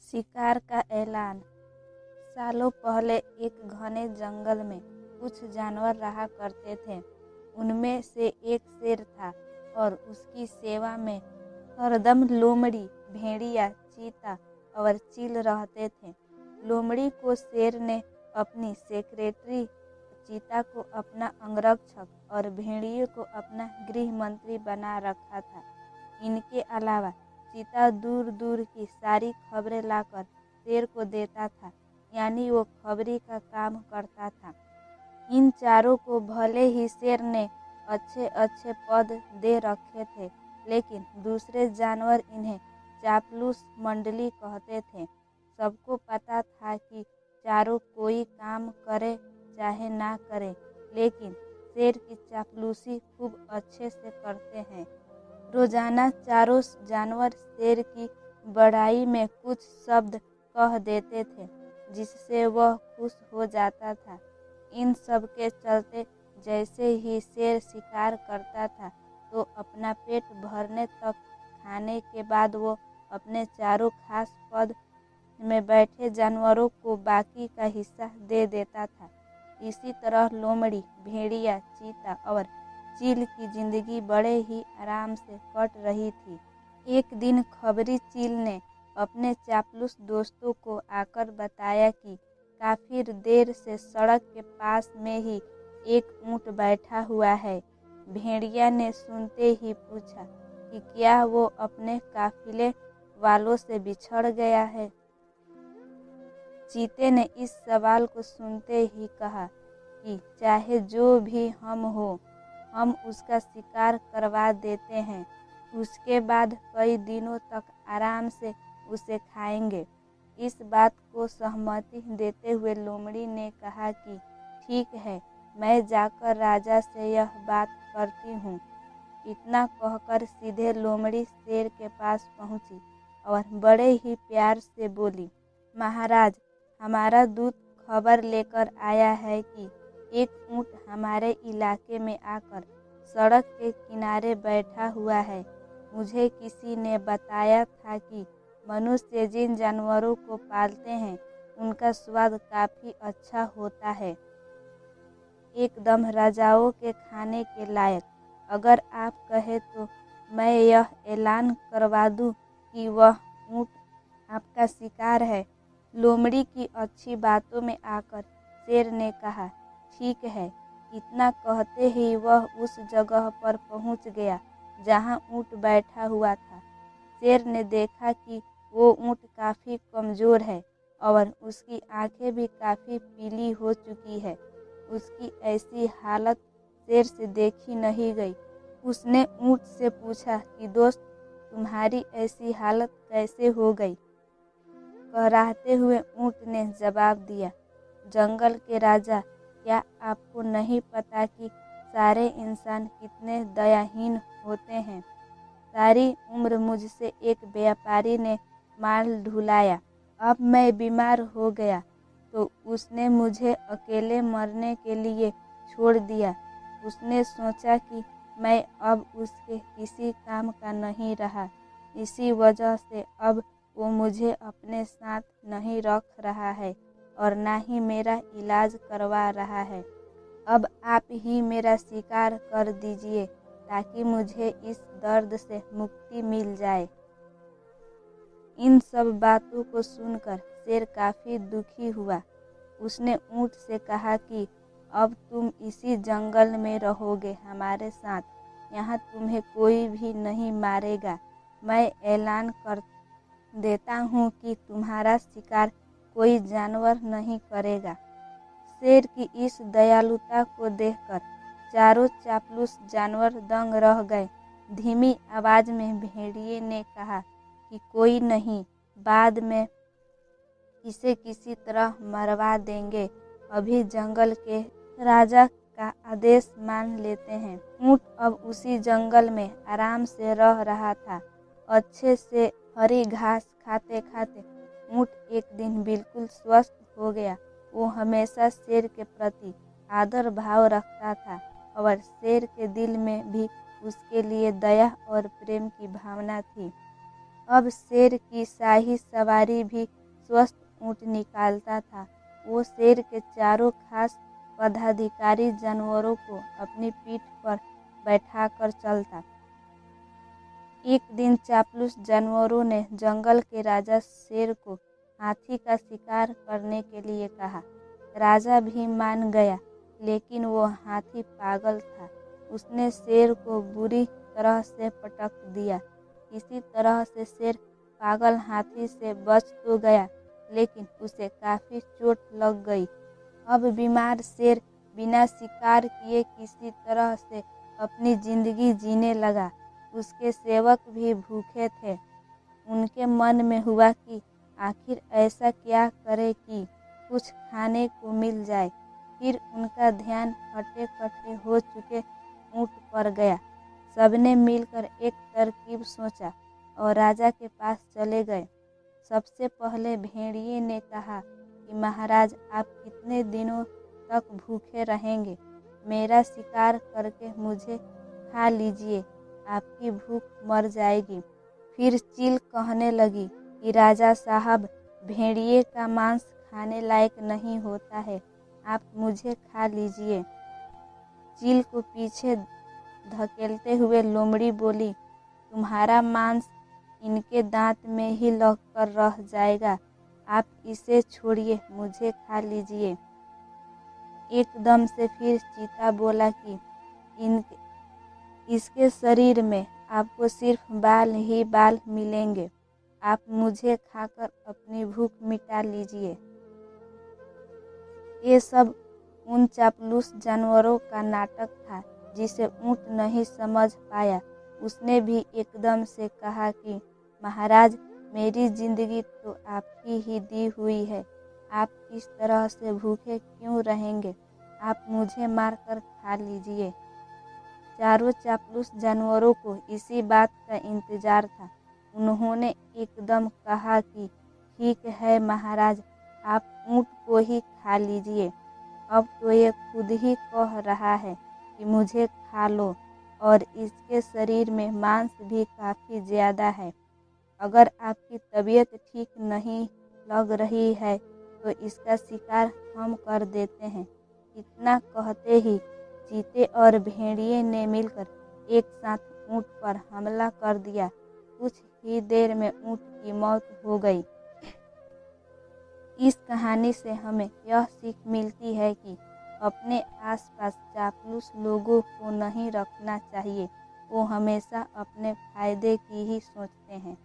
शिकार का ऐलान। सालों पहले एक घने जंगल में कुछ जानवर रहा करते थे। उनमें से एक शेर था और उसकी सेवा में हरदम लोमड़ी, भेड़िया, चीता और चील रहते थे। लोमड़ी को शेर ने अपनी सेक्रेटरी, चीता को अपना अंगरक्षक और भेड़िए को अपना गृह मंत्री बना रखा था। इनके अलावा चीता दूर दूर की सारी खबरें लाकर शेर को देता था, यानी वो खबरी का काम करता था। इन चारों को भले ही शेर ने अच्छे अच्छे पद दे रखे थे, लेकिन दूसरे जानवर इन्हें चापलूस मंडली कहते थे। सबको पता था कि चारों कोई काम करे चाहे ना करे, लेकिन शेर की चापलूसी खूब अच्छे से करते हैं। रोजाना चारों जानवर शेर की बड़ाई में कुछ शब्द कह देते थे, जिससे वह खुश हो जाता था। इन सब के चलते जैसे ही शेर शिकार करता था, तो अपना पेट भरने तक खाने के बाद वो अपने चारों खास पद में बैठे जानवरों को बाकी का हिस्सा दे देता था। इसी तरह लोमड़ी, भेड़िया, चीता और चील की जिंदगी बड़े ही आराम से कट रही थी। एक दिन खबरी चील ने अपने चापलूस दोस्तों को आकर बताया कि काफी देर से सड़क के पास में ही एक ऊंट बैठा हुआ है। भेड़िया ने सुनते ही पूछा कि क्या वो अपने काफिले वालों से बिछड़ गया है। चीते ने इस सवाल को सुनते ही कहा कि चाहे जो भी हम उसका शिकार करवा देते हैं। उसके बाद कई दिनों तक आराम से उसे खाएंगे। इस बात को सहमति देते हुए लोमड़ी ने कहा कि ठीक है, मैं जाकर राजा से यह बात करती हूँ। इतना कहकर सीधे लोमड़ी शेर के पास पहुँची और बड़े ही प्यार से बोली, महाराज, हमारा दूत खबर लेकर आया है कि एक ऊंट हमारे इलाके में आकर सड़क के किनारे बैठा हुआ है। मुझे किसी ने बताया था कि मनुष्य जिन जानवरों को पालते हैं, उनका स्वाद काफी अच्छा होता है, एकदम राजाओं के खाने के लायक। अगर आप कहे तो मैं यह ऐलान करवा दूं कि वह ऊंट आपका शिकार है। लोमड़ी की अच्छी बातों में आकर शेर ने कहा, ठीक है। इतना कहते ही वह उस जगह पर पहुंच गया जहां ऊंट बैठा हुआ था। शेर ने देखा कि वो ऊंट काफी कमजोर है और उसकी आंखें भी काफी पीली हो चुकी है। उसकी ऐसी हालत शेर से देखी नहीं गई। उसने ऊंट से पूछा कि दोस्त, तुम्हारी ऐसी हालत कैसे हो गई? कहराते हुए ऊंट ने जवाब दिया, जंगल के राजा, क्या आपको नहीं पता कि सारे इंसान कितने दयाहीन होते हैं? सारी उम्र मुझसे एक व्यापारी ने माल ढुलाया। अब मैं बीमार हो गया तो उसने मुझे अकेले मरने के लिए छोड़ दिया। उसने सोचा कि मैं अब उसके किसी काम का नहीं रहा, इसी वजह से अब वो मुझे अपने साथ नहीं रख रहा है और ना ही मेरा इलाज करवा रहा है। अब आप ही मेरा शिकार कर दीजिए ताकि मुझे इस दर्द से मुक्ति मिल जाए। इन सब बातों को सुनकर शेर काफी दुखी हुआ। उसने ऊंट से कहा कि अब तुम इसी जंगल में रहोगे हमारे साथ। यहाँ तुम्हें कोई भी नहीं मारेगा। मैं ऐलान कर देता हूँ कि तुम्हारा शिकार कोई जानवर नहीं करेगा। शेर की इस दयालुता को देखकर चारों चापलूस जानवर दंग रह गए। धीमी आवाज में भेड़िए ने कहा कि कोई नहीं, बाद में इसे किसी तरह मरवा देंगे। अभी जंगल के राजा का आदेश मान लेते हैं। ऊंट अब उसी जंगल में आराम से रह रहा था। अच्छे से हरी घास खाते खाते ऊंट एक दिन बिल्कुल स्वस्थ हो गया। वो हमेशा शेर के प्रति आदर भाव रखता था और शेर के दिल में भी उसके लिए दया और प्रेम की भावना थी। अब शेर की शाही सवारी भी स्वस्थ ऊँट निकालता था। वो शेर के चारों खास पदाधिकारी जानवरों को अपनी पीठ पर बैठाकर चलता। एक दिन चापलूस जानवरों ने जंगल के राजा शेर को हाथी का शिकार करने के लिए कहा। राजा भी मान गया, लेकिन वो हाथी पागल था। उसने शेर को बुरी तरह से पटक दिया। किसी तरह से शेर पागल हाथी से बच तो गया, लेकिन उसे काफ़ी चोट लग गई। अब बीमार शेर बिना शिकार किए किसी तरह से अपनी जिंदगी जीने लगा। उसके सेवक भी भूखे थे। उनके मन में हुआ कि आखिर ऐसा क्या करे कि कुछ खाने को मिल जाए। फिर उनका ध्यान हटे-कटे हो चुके ऊँट पर गया। सबने मिलकर एक तरकीब सोचा और राजा के पास चले गए। सबसे पहले भेड़िए ने कहा कि महाराज, आप कितने दिनों तक भूखे रहेंगे? मेरा शिकार करके मुझे खा लीजिए, आपकी भूख मर जाएगी। फिर चील कहने लगी कि राजा साहब, भेड़िए का मांस खाने लायक नहीं होता है, आप मुझे खा लीजिए। चील को पीछे धकेलते हुए लोमड़ी बोली, तुम्हारा मांस इनके दांत में ही लग कर रह जाएगा, आप इसे छोड़िए, मुझे खा लीजिए। एकदम से फिर चीता बोला कि इसके शरीर में आपको सिर्फ बाल ही बाल मिलेंगे, आप मुझे खाकर अपनी भूख मिटा लीजिए। ये सब उन चापलूस जानवरों का नाटक था जिसे ऊँट नहीं समझ पाया। उसने भी एकदम से कहा कि महाराज, मेरी जिंदगी तो आपकी ही दी हुई है, आप इस तरह से भूखे क्यों रहेंगे? आप मुझे मारकर खा लीजिए। चारों चापलूस जानवरों को इसी बात का इंतजार था। उन्होंने एकदम कहा कि ठीक है महाराज, आप ऊँट को ही खा लीजिए। अब तो ये खुद ही कह रहा है कि मुझे खा लो, और इसके शरीर में मांस भी काफ़ी ज़्यादा है। अगर आपकी तबीयत ठीक नहीं लग रही है तो इसका शिकार हम कर देते हैं। इतना कहते ही चीते और भेड़िए ने मिलकर एक साथ ऊँट पर हमला कर दिया। कुछ ही देर में ऊँट की मौत हो गई। इस कहानी से हमें यह सीख मिलती है कि अपने आसपास चापलूस लोगों को नहीं रखना चाहिए। वो हमेशा अपने फायदे की ही सोचते हैं।